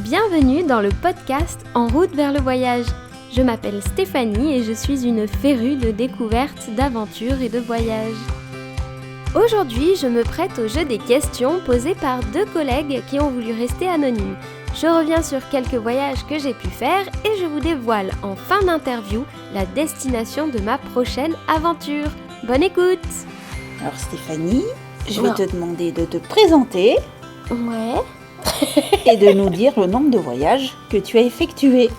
Bienvenue dans le podcast En route vers le voyage. Je m'appelle Stéphanie et je suis une férue de découvertes, d'aventures et de voyages. Aujourd'hui, je me prête au jeu des questions posées par deux collègues qui ont voulu rester anonymes. Je reviens sur quelques voyages que j'ai pu faire et je vous dévoile en fin d'interview la destination de ma prochaine aventure. Bonne écoute! Alors Stéphanie, je vais te demander de te présenter Ouais. et de nous dire le nombre de voyages que tu as effectués.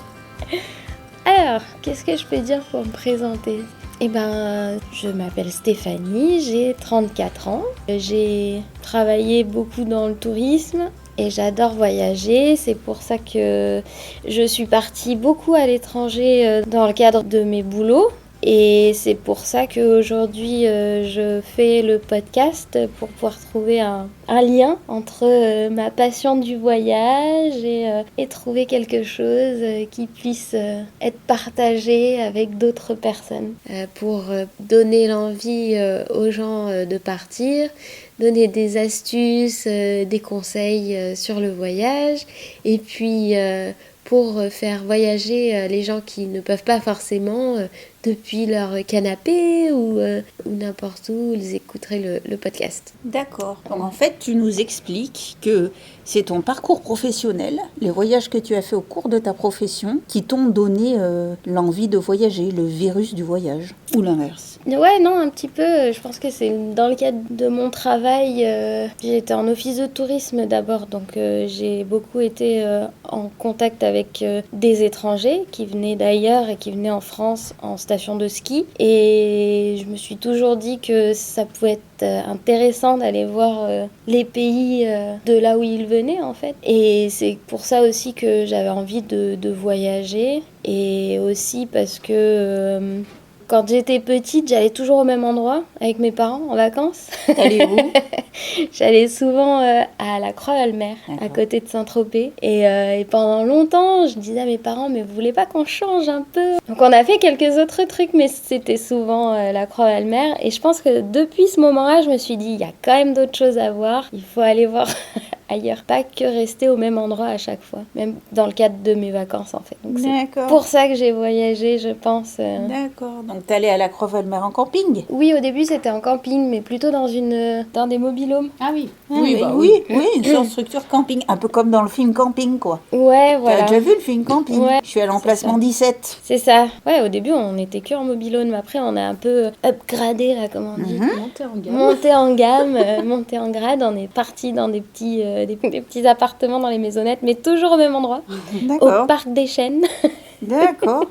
Alors, qu'est-ce que je peux dire pour me présenter ? Je m'appelle Stéphanie, j'ai 34 ans. J'ai travaillé beaucoup dans le tourisme et j'adore voyager. C'est pour ça que je suis partie beaucoup à l'étranger dans le cadre de mes boulots. Et c'est pour ça qu'aujourd'hui, je fais le podcast pour pouvoir trouver un lien entre ma passion du voyage et trouver quelque chose qui puisse être partagé avec d'autres personnes pour donner l'envie aux gens de partir, donner des astuces, des conseils sur le voyage et puis pour faire voyager les gens qui ne peuvent pas forcément depuis leur canapé ou n'importe où ils écouteraient le podcast. D'accord. Donc en fait, tu nous expliques que c'est ton parcours professionnel, les voyages que tu as fait au cours de ta profession, qui t'ont donné l'envie de voyager, le virus du voyage, ou l'inverse. Ouais, non, un petit peu. Je pense que c'est dans le cadre de mon travail. J'étais en office de tourisme d'abord, donc j'ai beaucoup été en contact avec des étrangers qui venaient d'ailleurs et qui venaient en France en station de ski. Et je me suis toujours dit que ça pouvait être intéressant d'aller voir les pays de là où ils venaient en fait. Et c'est pour ça aussi que j'avais envie de voyager. Et aussi parce que quand j'étais petite, j'allais toujours au même endroit avec mes parents en vacances. T'allais où ? J'allais souvent à la Croix-Valmer, à côté de Saint-Tropez. Et pendant longtemps, je disais à mes parents, mais vous voulez pas qu'on change un peu ? Donc on a fait quelques autres trucs, mais c'était souvent la Croix-Valmer. Et je pense que depuis ce moment-là, je me suis dit, il y a quand même d'autres choses à voir. Il faut aller voir ailleurs, pas que rester au même endroit à chaque fois, même dans le cadre de mes vacances en fait. Donc c'est pour ça que j'ai voyagé, je pense. D'accord. Donc t'allais à la Croix-Valmer en camping ? Oui, au début c'était en camping, mais plutôt dans des mobil-homes. Ah oui. Oui, Une sorte de structure camping, un peu comme dans le film Camping, quoi. Ouais, voilà. T'as déjà vu le film Camping ? Ouais, je suis à l'emplacement 17. C'est ça. Ouais, au début on était que en mobil-home, mais après on a un peu upgradé là, comme on dit. Monté en gamme, monté en grade. On est parti dans des petits appartements dans les maisonnettes, mais toujours au même endroit, D'accord. au parc des Chênes. D'accord.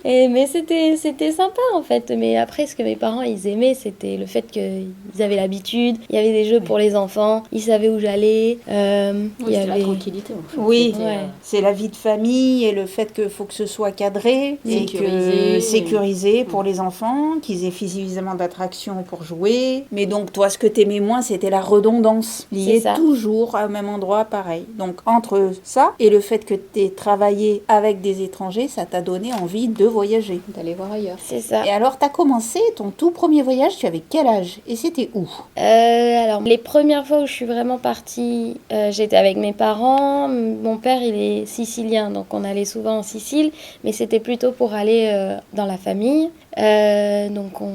Mais c'était sympa en fait. Mais après, ce que mes parents ils aimaient, c'était le fait qu'ils avaient l'habitude. Il y avait des jeux pour les enfants. Ils savaient où j'allais. Il y avait la tranquillité en fait. Oui, Ouais. c'est la vie de famille et le fait qu'il faut que ce soit cadré Sécurisé. et sécurisé pour les enfants, qu'ils aient suffisamment d'attractions pour jouer. Mais donc toi, ce que t'aimais moins, c'était la redondance, liée toujours au même endroit, pareil. Donc entre ça et le fait que t'aies travaillé avec des étrangers, ça t'a donné envie de voyager. D'aller voir ailleurs. C'est ça. Et alors, t'as commencé ton tout premier voyage, tu avais quel âge ? Et c'était où ? Alors, les premières fois où je suis vraiment partie, j'étais avec mes parents. Mon père, il est sicilien, donc on allait souvent en Sicile, mais c'était plutôt pour aller dans la famille. Donc on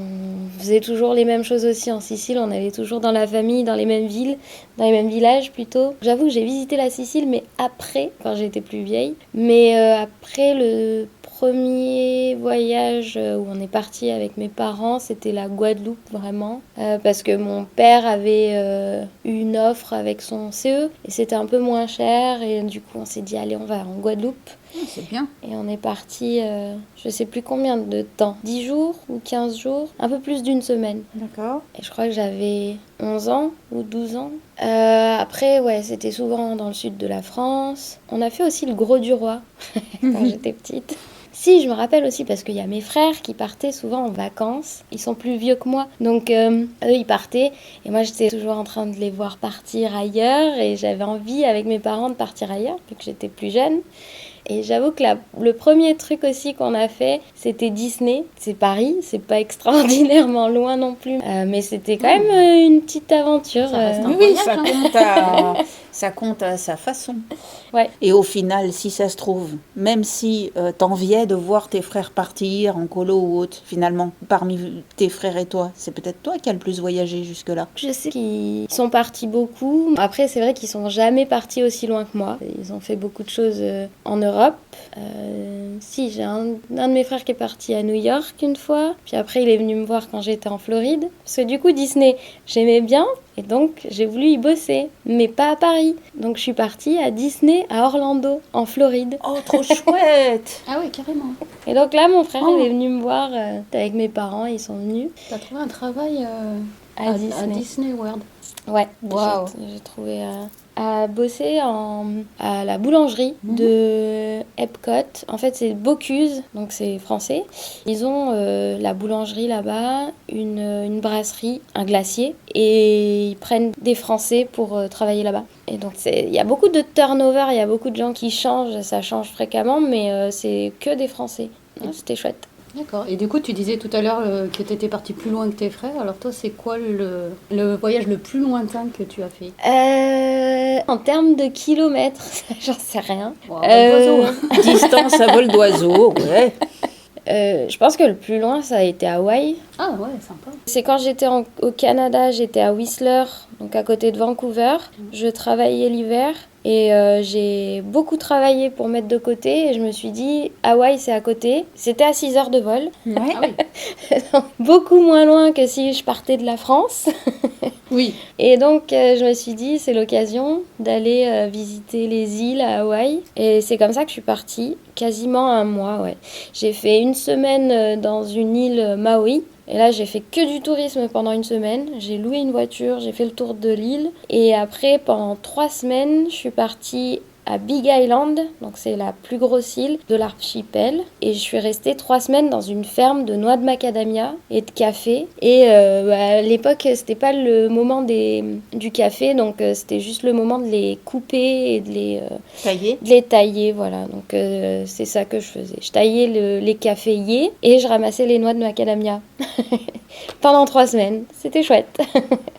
faisait toujours les mêmes choses aussi en Sicile, on allait toujours dans la famille, dans les mêmes villes, dans les mêmes villages plutôt. J'avoue que j'ai visité la Sicile, mais après, quand j'étais plus vieille. Mais après le premier voyage où on est parti avec mes parents, c'était la Guadeloupe vraiment, parce que mon père avait eu une offre avec son CE et c'était un peu moins cher et du coup on s'est dit allez on va en Guadeloupe. C'est bien. Et on est parti, je sais plus combien de temps, 10 jours ou 15 jours, un peu plus d'une semaine. D'accord. Et je crois que j'avais 11 ans ou 12 ans. Après, ouais, c'était souvent dans le sud de la France. On a fait aussi le Gros du Roi quand j'étais petite. Si, je me rappelle aussi parce qu'il y a mes frères qui partaient souvent en vacances. Ils sont plus vieux que moi, donc eux, ils partaient. Et moi, j'étais toujours en train de les voir partir ailleurs. Et j'avais envie, avec mes parents, de partir ailleurs, vu que j'étais plus jeune. Et j'avoue que le premier truc aussi qu'on a fait, c'était Disney. C'est Paris, c'est pas extraordinairement loin non plus. Mais c'était quand même une petite aventure. Ça reste un Oui, voyage, ça hein. compte ça compte à sa façon. Ouais. Et au final, si ça se trouve, même si t'enviais de voir tes frères partir en colo ou autre, finalement, parmi tes frères et toi, c'est peut-être toi qui as le plus voyagé jusque-là. Je sais qu'ils sont partis beaucoup. Après, c'est vrai qu'ils sont jamais partis aussi loin que moi. Ils ont fait beaucoup de choses en Europe. Si, j'ai un de mes frères qui est parti à New York une fois. Puis après, il est venu me voir quand j'étais en Floride. Parce que du coup, Disney, j'aimais bien. Et donc, j'ai voulu y bosser. Mais pas à Paris. Donc, je suis partie à Disney à Orlando, en Floride. Oh, trop chouette. Ah oui, carrément. Et donc là, mon frère, il est venu me voir avec mes parents. Ils sont venus T'as trouvé un travail à à Disney. Disney World. Ouais, Waouh. j'ai trouvé à bosser à la boulangerie de Epcot. En fait, c'est Bocuse, donc c'est français. Ils ont la boulangerie là-bas, une brasserie, un glacier, et ils prennent des Français pour travailler là-bas. Et donc, il y a beaucoup de turnover, il y a beaucoup de gens qui changent, ça change fréquemment, mais c'est que des Français. Ouais, c'était chouette. D'accord. Et du coup, tu disais tout à l'heure que tu étais partie plus loin que tes frères. Alors toi, c'est quoi le voyage le plus lointain que tu as fait? En termes de kilomètres, j'en sais rien. Wow, d'oiseau. Distance à vol d'oiseau, ouais. Je pense que le plus loin, ça a été Hawaï. Ah ouais, sympa. C'est quand j'étais au Canada, j'étais à Whistler, donc à côté de Vancouver. Je travaillais l'hiver et j'ai beaucoup travaillé pour mettre de côté. Et je me suis dit, Hawaï, c'est à côté. C'était à 6 heures de vol. Ouais. Ah oui. Beaucoup moins loin que si je partais de la France. Oui. Et donc, je me suis dit, c'est l'occasion d'aller visiter les îles à Hawaï. Et c'est comme ça que je suis partie, quasiment un mois, ouais. J'ai fait une semaine dans une île Maui. Et là, j'ai fait que du tourisme pendant une semaine. J'ai loué une voiture, j'ai fait le tour de l'île. Et après, pendant 3 semaines, je suis partie à Big Island, donc c'est la plus grosse île de l'archipel. Et je suis restée 3 semaines dans une ferme de noix de macadamia et de café. Et à l'époque, c'était pas le moment du café, donc c'était juste le moment de les couper et de les tailler, voilà. Donc c'est ça que je faisais. Je taillais les caféiers et je ramassais les noix de macadamia pendant 3 semaines. C'était chouette.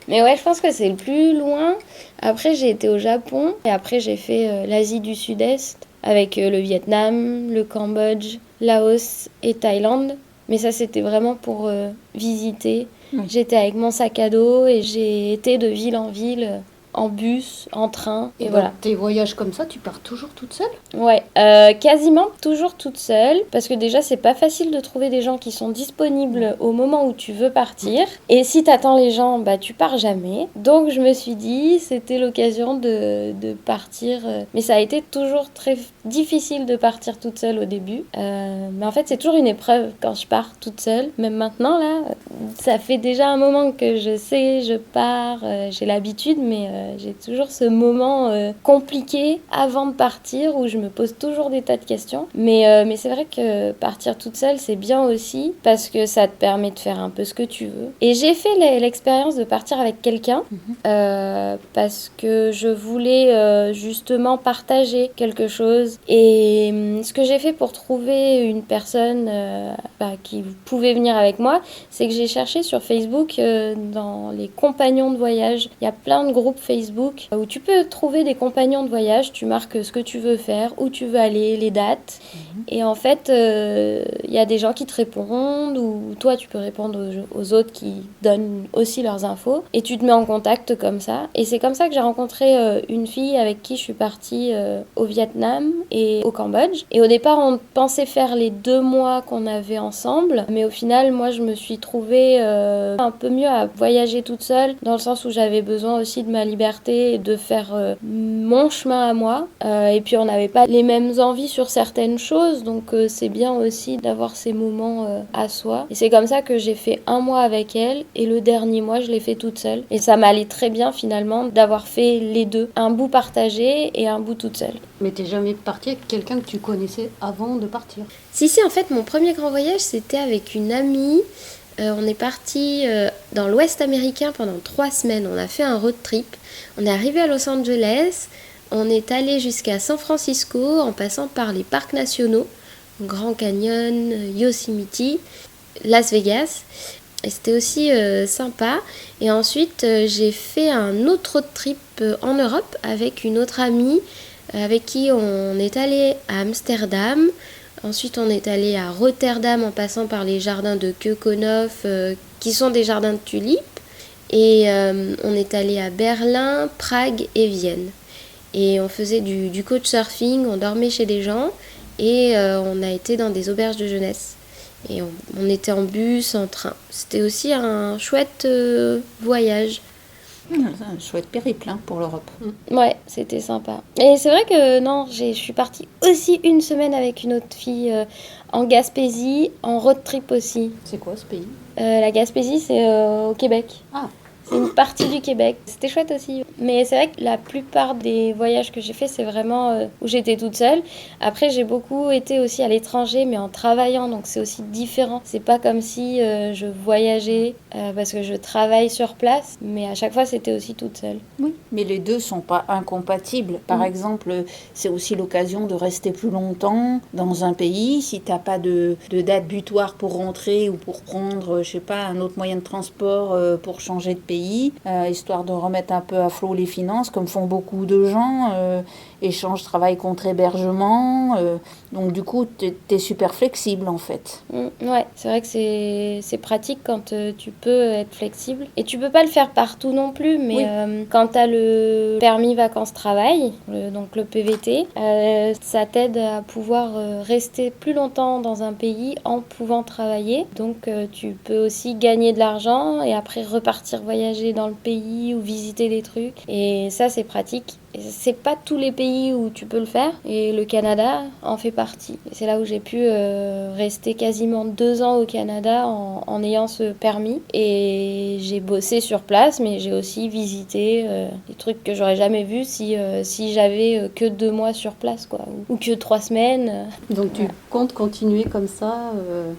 Mais ouais, je pense que c'est le plus loin. Après, j'ai été au Japon et après, j'ai fait l'Asie du Sud-Est avec le Vietnam, le Cambodge, Laos et Thaïlande. Mais ça, c'était vraiment pour visiter. Oui. J'étais avec mon sac à dos et j'ai été de ville en ville, en bus, en train. Et voilà. Tes voyages comme ça, tu pars toujours toute seule? Ouais, quasiment toujours toute seule, parce que déjà c'est pas facile de trouver des gens qui sont disponibles au moment où tu veux partir. Et si t'attends les gens, bah tu pars jamais. Donc je me suis dit, c'était l'occasion de partir. Mais ça a été toujours très difficile de partir toute seule au début. Mais en fait c'est toujours une épreuve quand je pars toute seule. Même maintenant là, ça fait déjà un moment que je sais, je pars, j'ai l'habitude, mais j'ai toujours ce moment compliqué avant de partir où je me pose toujours des tas de questions. Mais c'est vrai que partir toute seule, c'est bien aussi parce que ça te permet de faire un peu ce que tu veux. Et j'ai fait l'expérience de partir avec quelqu'un parce que je voulais justement partager quelque chose. Et ce que j'ai fait pour trouver une personne qui pouvait venir avec moi, c'est que j'ai cherché sur Facebook dans les compagnons de voyage. Il y a plein de groupes Facebook où tu peux trouver des compagnons de voyage, tu marques ce que tu veux faire, où tu veux aller, les dates. Et en fait, il y a des gens qui te répondent ou toi, tu peux répondre aux autres qui donnent aussi leurs infos et tu te mets en contact comme ça. Et c'est comme ça que j'ai rencontré une fille avec qui je suis partie au Vietnam et au Cambodge. Et au départ, on pensait faire les 2 mois qu'on avait ensemble, mais au final, moi, je me suis trouvée un peu mieux à voyager toute seule, dans le sens où j'avais besoin aussi de ma liberté et de faire mon chemin à moi. Et puis on n'avait pas les mêmes envies sur certaines choses, donc c'est bien aussi d'avoir ces moments à soi. Et c'est comme ça que j'ai fait 1 mois avec elle et le dernier mois je l'ai fait toute seule. Et ça m'allait très bien finalement d'avoir fait les deux, un bout partagé et un bout toute seule. Mais t'es jamais partie avec quelqu'un que tu connaissais avant de partir? Si, en fait mon premier grand voyage c'était avec une amie. On est parti dans l'Ouest américain pendant 3 semaines. On a fait un road trip. On est arrivé à Los Angeles. On est allé jusqu'à San Francisco en passant par les parcs nationaux, Grand Canyon, Yosemite, Las Vegas. Et c'était aussi sympa. Et ensuite, j'ai fait un autre road trip en Europe avec une autre amie avec qui on est allé à Amsterdam. Ensuite, on est allé à Rotterdam en passant par les jardins de Keukenhof, qui sont des jardins de tulipes. Et on est allé à Berlin, Prague et Vienne. Et on faisait du couchsurfing, on dormait chez des gens et on a été dans des auberges de jeunesse. Et on était en bus, en train. C'était aussi un chouette voyage. Un chouette périple pour l'Europe. Ouais, c'était sympa. Et c'est vrai que non, je suis partie aussi une semaine avec une autre fille en Gaspésie, en road trip aussi. C'est quoi ce pays? La Gaspésie, c'est au Québec. Ah. C'est une partie du Québec. C'était chouette aussi. Mais c'est vrai que la plupart des voyages que j'ai fait, c'est vraiment où j'étais toute seule. Après, j'ai beaucoup été aussi à l'étranger, mais en travaillant, donc c'est aussi différent. C'est pas comme si je voyageais parce que je travaille sur place, mais à chaque fois, c'était aussi toute seule. Oui, mais les deux sont pas incompatibles. Par exemple, c'est aussi l'occasion de rester plus longtemps dans un pays. Si t'as pas de date butoir pour rentrer ou pour prendre, je sais pas, un autre moyen de transport pour changer de pays, histoire de remettre un peu à flot les finances, comme font beaucoup de gens, échange travail contre hébergement, donc du coup t'es super flexible en fait. Ouais, c'est vrai que c'est pratique quand tu peux être flexible, et tu peux pas le faire partout non plus, mais quand t'as le permis vacances-travail, donc le PVT, ça t'aide à pouvoir rester plus longtemps dans un pays en pouvant travailler, donc tu peux aussi gagner de l'argent et après repartir voyager dans le pays ou visiter des trucs, et ça c'est pratique. C'est pas tous les pays où tu peux le faire, et le Canada en fait partie. Et c'est là où j'ai pu rester quasiment 2 ans au Canada en ayant ce permis, et j'ai bossé sur place, mais j'ai aussi visité des trucs que j'aurais jamais vus si j'avais que 2 mois sur place, quoi, ou que 3 semaines. Donc tu comptes continuer comme ça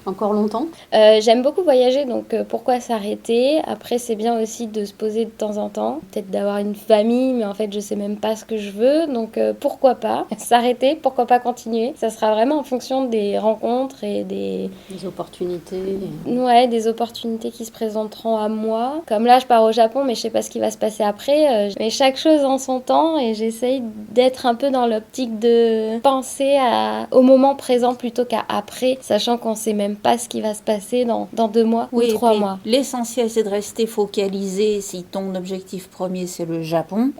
encore longtemps? J'aime beaucoup voyager, donc pourquoi s'arrêter? Après, c'est bien aussi de se poser de temps en temps, peut-être d'avoir une famille, mais en fait je sais même pas ce que je veux, donc pourquoi pas s'arrêter, pourquoi pas continuer. Ça sera vraiment en fonction des rencontres et des opportunités. Ouais, des opportunités qui se présenteront à moi. Comme là, je pars au Japon, mais je sais pas ce qui va se passer après. Mais chaque chose en son temps, et j'essaye d'être un peu dans l'optique de penser au moment présent plutôt qu'à après, sachant qu'on sait même pas ce qui va se passer dans 2 mois ou 3 mois. L'essentiel, c'est de rester focalisé. Si ton objectif premier, c'est le Japon,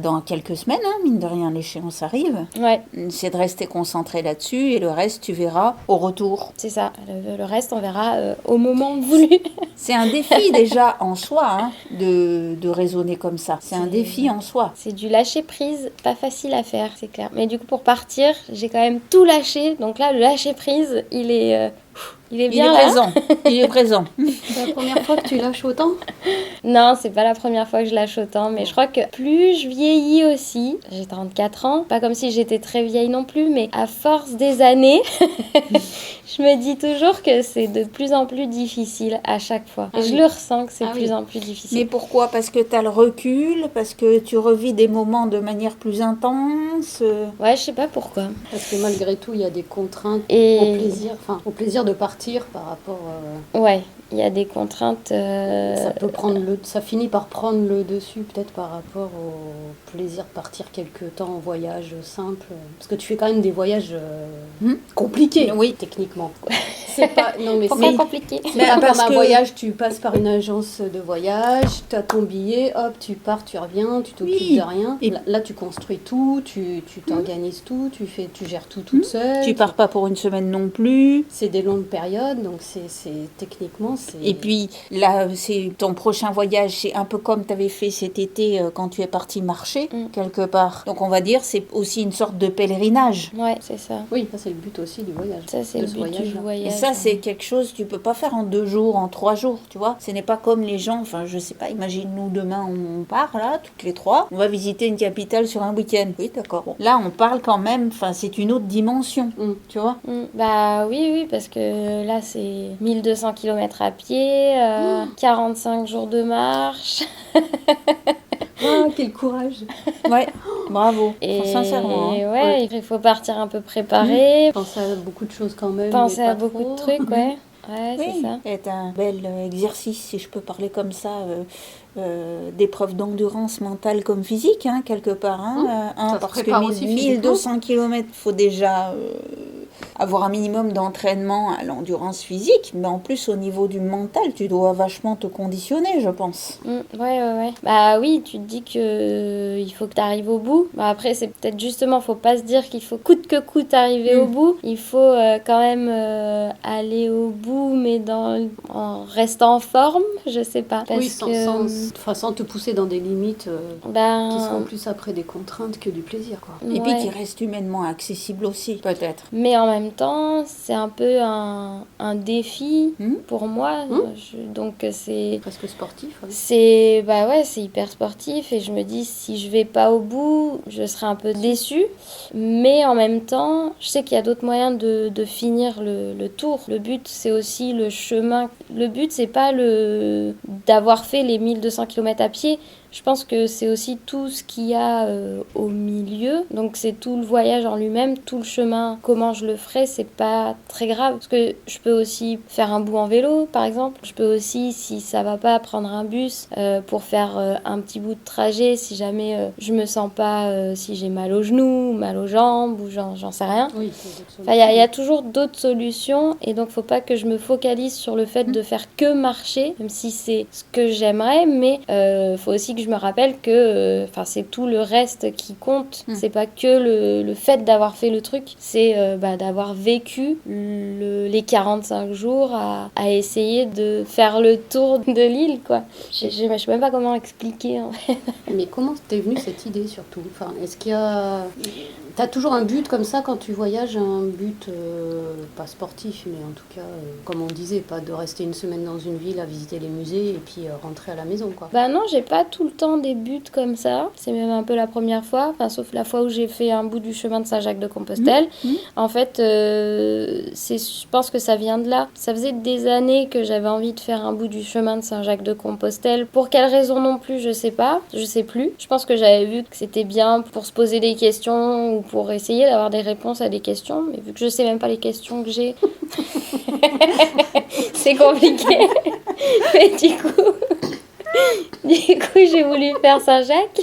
dans quelques semaines, mine de rien, l'échéance arrive. Ouais. C'est de rester concentré là-dessus, et le reste, tu verras au retour. C'est ça. Le reste, on verra au moment voulu. C'est un défi déjà en soi, de raisonner comme ça. C'est un défi en soi. C'est du lâcher prise, pas facile à faire, c'est clair. Mais du coup, pour partir, j'ai quand même tout lâché. Donc là, le lâcher prise, il est bien présent. Il est présent. C'est la première fois que tu lâches autant? Non, c'est pas la première fois que je lâche autant, mais je crois que plus je vieillis aussi, j'ai 34 ans, pas comme si j'étais très vieille non plus, mais à force des années, je me dis toujours que c'est de plus en plus difficile à chaque fois. Je le ressens que c'est de plus en plus difficile. Mais pourquoi? Parce que tu as le recul, parce que tu revis des moments de manière plus intense. Ouais, je sais pas pourquoi. Parce que malgré tout, il y a des contraintes au plaisir de partir par rapport. Ouais, il y a des contraintes. Ça finit par prendre le dessus, peut-être par rapport au plaisir de partir quelque temps en voyage simple. Parce que tu fais quand même des voyages compliqués, techniquement. C'est pas. Non, mais pourquoi compliqué? C'est pas comme un voyage, tu passes par une agence de voyage, tu as ton billet, hop, tu pars, tu reviens, tu t'occupes de rien. Et là, tu construis tout, tu t'organises tout, tu gères tout toute seule. Tu pars pas pour une semaine non plus. C'est des longues périodes, donc c'est techniquement. Et puis là, c'est ton prochain voyage, c'est un peu comme tu avais fait cet été quand tu es parti marcher quelque part. Donc on va dire c'est aussi une sorte de pèlerinage. Ouais, c'est ça. Oui, ça c'est le but aussi du voyage. Ça c'est le but du voyage. Et ça c'est quelque chose que tu peux pas faire en 2 jours, en 3 jours, tu vois. Ce n'est pas comme les gens, enfin je sais pas, imagine-nous demain on part là, toutes les 3, on va visiter une capitale sur un week-end. Oui, d'accord. Bon. Là on parle quand même, enfin c'est une autre dimension, tu vois. Bah oui, parce que là c'est 1200 km à pied, 45 jours de marche. Ah, quel courage. Ouais, bravo. Sincèrement. Et ouais, il faut partir un peu préparé. Penser à beaucoup de choses quand même. Penser mais à pas beaucoup trop. de trucs, ouais. Ouais, Oui, c'est ça. c'est un bel exercice, si je peux parler comme ça, d'épreuve d'endurance mentale comme physique, hein, quelque part. Ça se parce prépare que aussi 1200 km, il faut déjà avoir un minimum d'entraînement à l'endurance physique, mais en plus, au niveau du mental, tu dois vachement te conditionner, je pense. Ouais. Bah oui, tu te dis que il faut que tu arrives au bout. Bah après, c'est peut-être justement, faut pas se dire qu'il faut coûte que coûte arriver au bout. Il faut quand même aller au bout, mais en restant en forme, je sais pas. Parce Oui, que, sans te pousser dans des limites qui sont plus après des contraintes que du plaisir, quoi. Et puis qui reste humainement accessible aussi, peut-être. Mais en même temps, c'est un peu un défi pour moi. Donc c'est presque sportif. Ouais. C'est hyper sportif et je me dis si je vais pas au bout, je serai un peu déçue. Mais en même temps, je sais qu'il y a d'autres moyens de finir le tour. Le but, c'est aussi le chemin. Le but, c'est pas d'avoir fait les 1200 km à pied. Je pense que c'est aussi tout ce qu'il y a au milieu. Donc c'est tout le voyage en lui-même, tout le chemin. Comment je le ferai, c'est pas très grave. Parce que je peux aussi faire un bout en vélo, par exemple. Je peux aussi, si ça va pas, prendre un bus pour faire un petit bout de trajet si jamais je me sens pas, si j'ai mal aux genoux, mal aux jambes ou j'en sais rien. Oui, il y a toujours d'autres solutions et donc faut pas que je me focalise sur le fait de faire que marcher, même si c'est ce que j'aimerais, mais faut aussi que je me rappelle que c'est tout le reste qui compte. C'est pas que le fait d'avoir fait le truc, c'est d'avoir vécu les 45 jours à essayer de faire le tour de l'île, quoi. Je sais même pas comment expliquer, en fait. Mais comment t'es venue cette idée, surtout? Est-ce qu'il y a... T'as toujours un but comme ça quand tu voyages, un but pas sportif, mais en tout cas, comme on disait, pas de rester une semaine dans une ville à visiter les musées et puis rentrer à la maison, quoi. Bah non, j'ai pas tout le temps des buts comme ça. C'est même un peu la première fois, sauf la fois où j'ai fait un bout du chemin de Saint-Jacques-de-Compostelle. En fait, je pense que ça vient de là. Ça faisait des années que j'avais envie de faire un bout du chemin de Saint-Jacques-de-Compostelle. Pour quelle raison non plus, je sais pas. Je sais plus. Je pense que j'avais vu que c'était bien pour se poser des questions ou pour essayer d'avoir des réponses à des questions. Mais vu que je sais même pas les questions que j'ai, c'est compliqué. Mais du coup, j'ai voulu faire Saint-Jacques.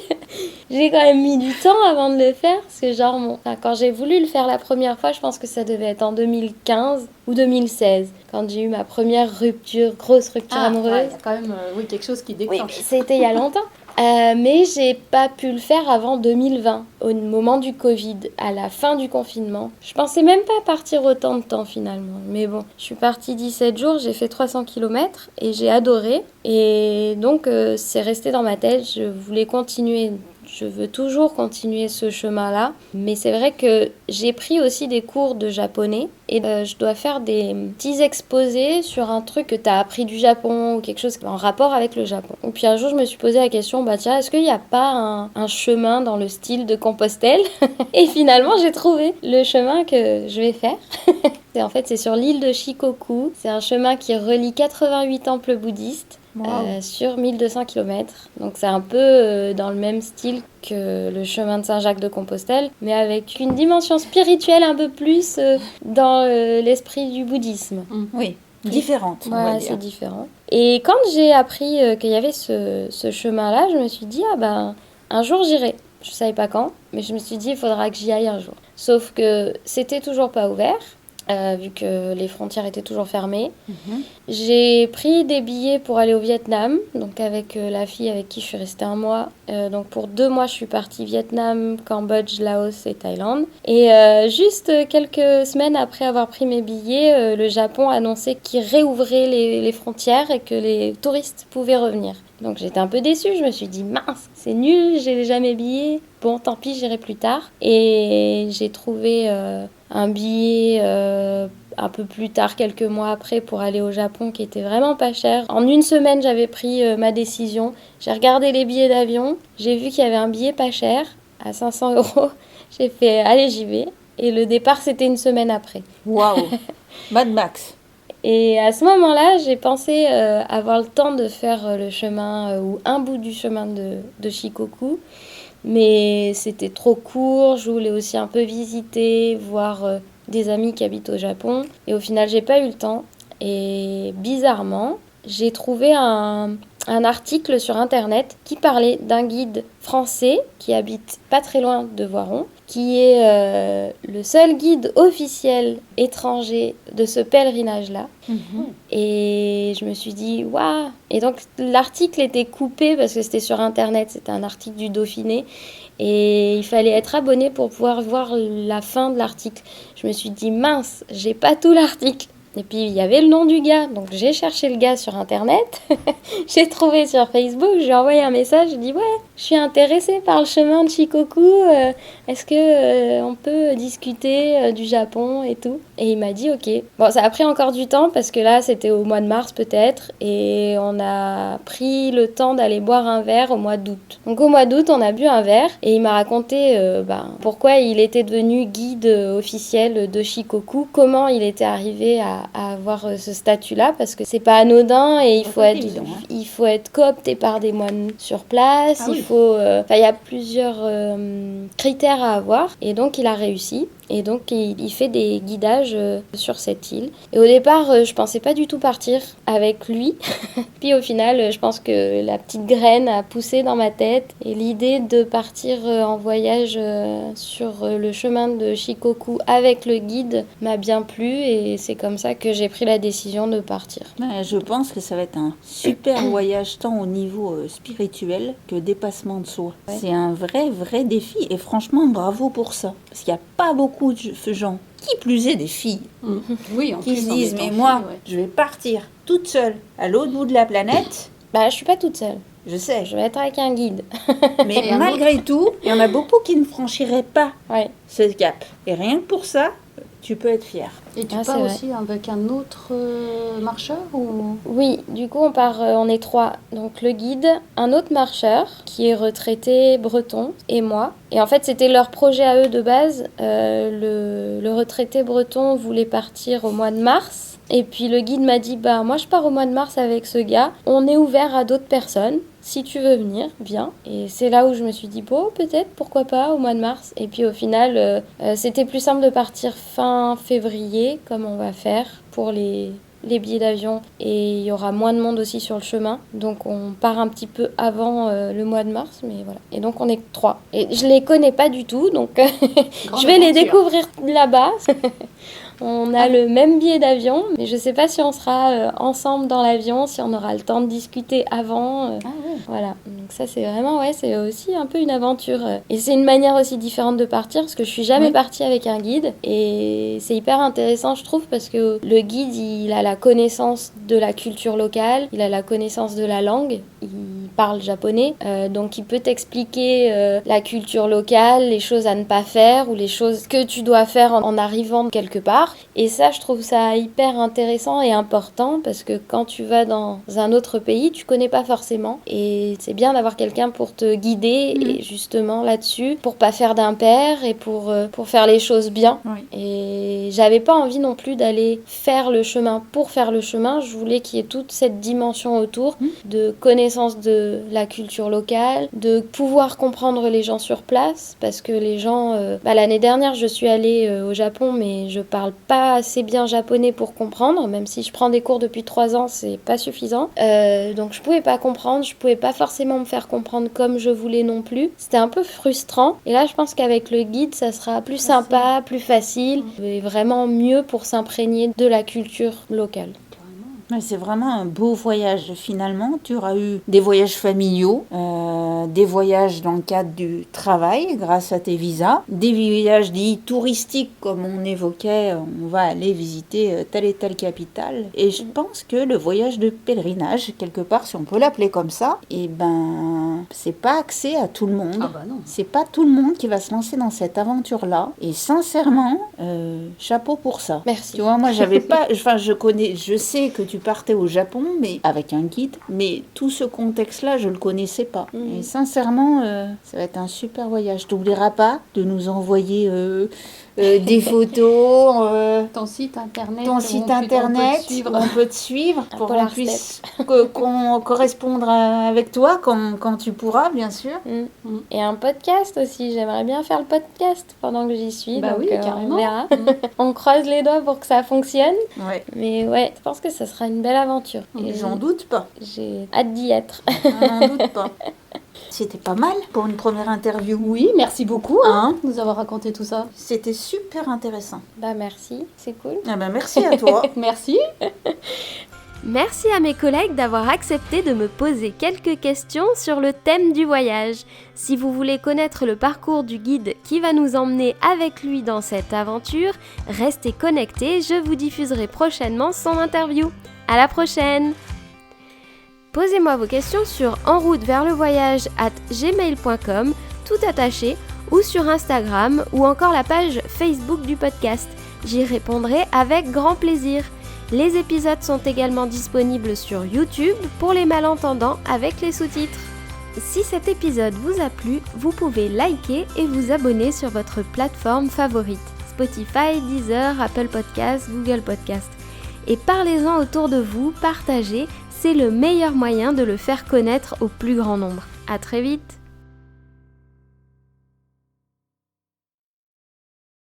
J'ai quand même mis du temps avant de le faire. Parce que quand j'ai voulu le faire la première fois, je pense que ça devait être en 2015 ou 2016. Quand j'ai eu ma première grosse rupture amoureuse. Ouais, il y a quand même quelque chose qui déclenche. Oui, c'était il y a longtemps. Mais j'ai pas pu le faire avant 2020, au moment du Covid, à la fin du confinement. Je pensais même pas partir autant de temps finalement. Mais bon, je suis partie 17 jours, j'ai fait 300 km et j'ai adoré. Et donc c'est resté dans ma tête, je voulais continuer. Je veux toujours continuer ce chemin-là, mais c'est vrai que j'ai pris aussi des cours de japonais et je dois faire des petits exposés sur un truc que tu as appris du Japon ou quelque chose en rapport avec le Japon. Et puis un jour, je me suis posé la question, tiens, est-ce qu'il n'y a pas un chemin dans le style de Compostelle? Et finalement, j'ai trouvé le chemin que je vais faire. En fait, c'est sur l'île de Shikoku. C'est un chemin qui relie 88 temples bouddhistes. Sur 1200 km. Donc c'est un peu dans le même style que le chemin de Saint-Jacques-de-Compostelle, mais avec une dimension spirituelle un peu plus dans l'esprit du bouddhisme. Oui, différente, on va dire. C'est différent. Et quand j'ai appris qu'il y avait ce chemin-là, je me suis dit, un jour j'irai. Je savais pas quand, mais je me suis dit, il faudra que j'y aille un jour. Sauf que c'était toujours pas ouvert. Vu que les frontières étaient toujours fermées. J'ai pris des billets pour aller au Vietnam, donc avec la fille avec qui je suis restée un mois. Donc pour 2 mois, je suis partie Vietnam, Cambodge, Laos et Thaïlande. Et juste quelques semaines après avoir pris mes billets, le Japon annonçait qu'il réouvrait les frontières et que les touristes pouvaient revenir. Donc j'étais un peu déçue, je me suis dit mince, c'est nul, j'ai jamais billets. Bon, tant pis, j'irai plus tard. Et j'ai trouvé un billet un peu plus tard, quelques mois après, pour aller au Japon qui était vraiment pas cher. En 1 semaine, j'avais pris ma décision. J'ai regardé les billets d'avion, j'ai vu qu'il y avait un billet pas cher, à 500 €. J'ai fait, allez, j'y vais. Et le départ, c'était 1 semaine après. Waouh. Mad Max. Et à ce moment-là, j'ai pensé avoir le temps de faire le chemin ou un bout du chemin de Shikoku. Mais c'était trop court, je voulais aussi un peu visiter, voir des amis qui habitent au Japon. Et au final, j'ai pas eu le temps. Et bizarrement, j'ai trouvé un article sur Internet qui parlait d'un guide français qui habite pas très loin de Voiron, qui est le seul guide officiel étranger de ce pèlerinage-là. Et je me suis dit, waouh! Et donc l'article était coupé parce que c'était sur Internet, c'était un article du Dauphiné. Et il fallait être abonné pour pouvoir voir la fin de l'article. Je me suis dit, mince, j'ai pas tout l'article. Et puis il y avait le nom du gars, donc j'ai cherché le gars sur Internet, j'ai trouvé sur Facebook, j'ai envoyé un message, j'ai dit ouais, je suis intéressée par le chemin de Shikoku, est-ce que on peut discuter du Japon et tout? Et il m'a dit ok. Bon, ça a pris encore du temps parce que là c'était au mois de mars peut-être, et on a pris le temps d'aller boire un verre au mois d'août. Donc au mois d'août on a bu un verre et il m'a raconté pourquoi il était devenu guide officiel de Shikoku, comment il était arrivé à avoir ce statut-là, parce que c'est pas anodin et il faut être coopté par des moines sur place, il y a plusieurs critères à avoir, et donc il a réussi. Et donc, il fait des guidages sur cette île. Et au départ, je pensais pas du tout partir avec lui. Puis au final, je pense que la petite graine a poussé dans ma tête. Et l'idée de partir en voyage sur le chemin de Shikoku avec le guide m'a bien plu. Et c'est comme ça que j'ai pris la décision de partir. Je pense que ça va être un super voyage, tant au niveau spirituel que dépassement de soi. Ouais. C'est un vrai défi. Et franchement, bravo pour ça. Parce qu'il n'y a pas beaucoup de gens, qui plus est des filles, qui se disent mais moi, je vais partir toute seule à l'autre bout de la planète. Je suis pas toute seule. Je sais. Je vais être avec un guide. Mais malgré tout, il y en a beaucoup qui ne franchiraient pas ce cap. Et rien que pour ça, tu peux être fière. Et tu pars aussi avec un autre marcheur ou... Oui, du coup on est 3. Donc le guide, un autre marcheur qui est retraité breton et moi. Et en fait c'était leur projet à eux de base. Le retraité breton voulait partir au mois de mars. Et puis le guide m'a dit, moi je pars au mois de mars avec ce gars. On est ouvert à d'autres personnes. Si tu veux venir, viens. Et c'est là où je me suis dit, peut-être, pourquoi pas, au mois de mars. Et puis au final, c'était plus simple de partir fin février, comme on va faire pour les billets d'avion. Et il y aura moins de monde aussi sur le chemin. Donc on part un petit peu avant le mois de mars, mais voilà. Et donc on est 3. Et je les connais pas du tout, donc je vais les découvrir là-bas. On a le même billet d'avion, mais je sais pas si on sera ensemble dans l'avion, si on aura le temps de discuter avant. Voilà, donc ça c'est vraiment, c'est aussi un peu une aventure. Et c'est une manière aussi différente de partir, parce que je suis jamais partie avec un guide. Et c'est hyper intéressant, je trouve, parce que le guide, il a la connaissance de la culture locale, il a la connaissance de la langue, il parle japonais, donc il peut t'expliquer la culture locale, les choses à ne pas faire, ou les choses que tu dois faire en arrivant quelque part. Et ça, je trouve ça hyper intéressant et important, parce que quand tu vas dans un autre pays, tu connais pas forcément. Et c'est bien d'avoir quelqu'un pour te guider, et justement là-dessus, pour pas faire d'impair et pour faire les choses bien. Oui. Et j'avais pas envie non plus d'aller faire le chemin pour faire le chemin. Je voulais qu'il y ait toute cette dimension autour de connaissance de la culture locale, de pouvoir comprendre les gens sur place, parce que les gens... l'année dernière, je suis allée au Japon, mais je parle pas assez bien japonais pour comprendre, même si je prends des cours depuis 3 ans, c'est pas suffisant. Donc je pouvais pas comprendre, je pouvais pas forcément me faire comprendre comme je voulais non plus. C'était un peu frustrant. Et là, je pense qu'avec le guide, ça sera plus sympa, plus facile, et vraiment mieux pour s'imprégner de la culture locale. C'est vraiment un beau voyage finalement. Tu auras eu des voyages familiaux, des voyages dans le cadre du travail grâce à tes visas, des voyages dits touristiques comme on évoquait, on va aller visiter telle et telle capitale. Et je pense que le voyage de pèlerinage, quelque part, si on peut l'appeler comme ça, c'est pas accès à tout le monde. Non. C'est pas tout le monde qui va se lancer dans cette aventure-là. Et sincèrement, chapeau pour ça. Merci. Tu vois, moi je sais que tu partais au Japon, mais avec un guide, mais tout ce contexte-là, je le connaissais pas. Et sincèrement, ça va être un super voyage. Tu n'oublieras pas de nous envoyer des photos, ton site internet, on peut te suivre pour qu'on puisse qu'on correspondre avec toi quand tu pourras, bien sûr. Et un podcast aussi, j'aimerais bien faire le podcast pendant que j'y suis. Bah donc, oui, carrément. On verra. On croise les doigts pour que ça fonctionne. Ouais. Mais ouais, je pense que ça sera une belle aventure. Et j'en doute pas. J'ai hâte d'y être. J'en doute pas. C'était pas mal pour une première interview. Oui, merci beaucoup de nous avoir raconté tout ça. C'était super intéressant. Bah merci, c'est cool. Ah ben merci à toi. Merci. Merci à mes collègues d'avoir accepté de me poser quelques questions sur le thème du voyage. Si vous voulez connaître le parcours du guide qui va nous emmener avec lui dans cette aventure, restez connectés, je vous diffuserai prochainement son interview. À la prochaine! Posez-moi vos questions sur enroutevertlevoyage@gmail.com, tout attaché, ou sur Instagram, ou encore la page Facebook du podcast. J'y répondrai avec grand plaisir. Les épisodes sont également disponibles sur YouTube pour les malentendants avec les sous-titres. Si cet épisode vous a plu, vous pouvez liker et vous abonner sur votre plateforme favorite, Spotify, Deezer, Apple Podcasts, Google Podcasts. Et parlez-en autour de vous, partagez, c'est le meilleur moyen de le faire connaître au plus grand nombre. À très vite!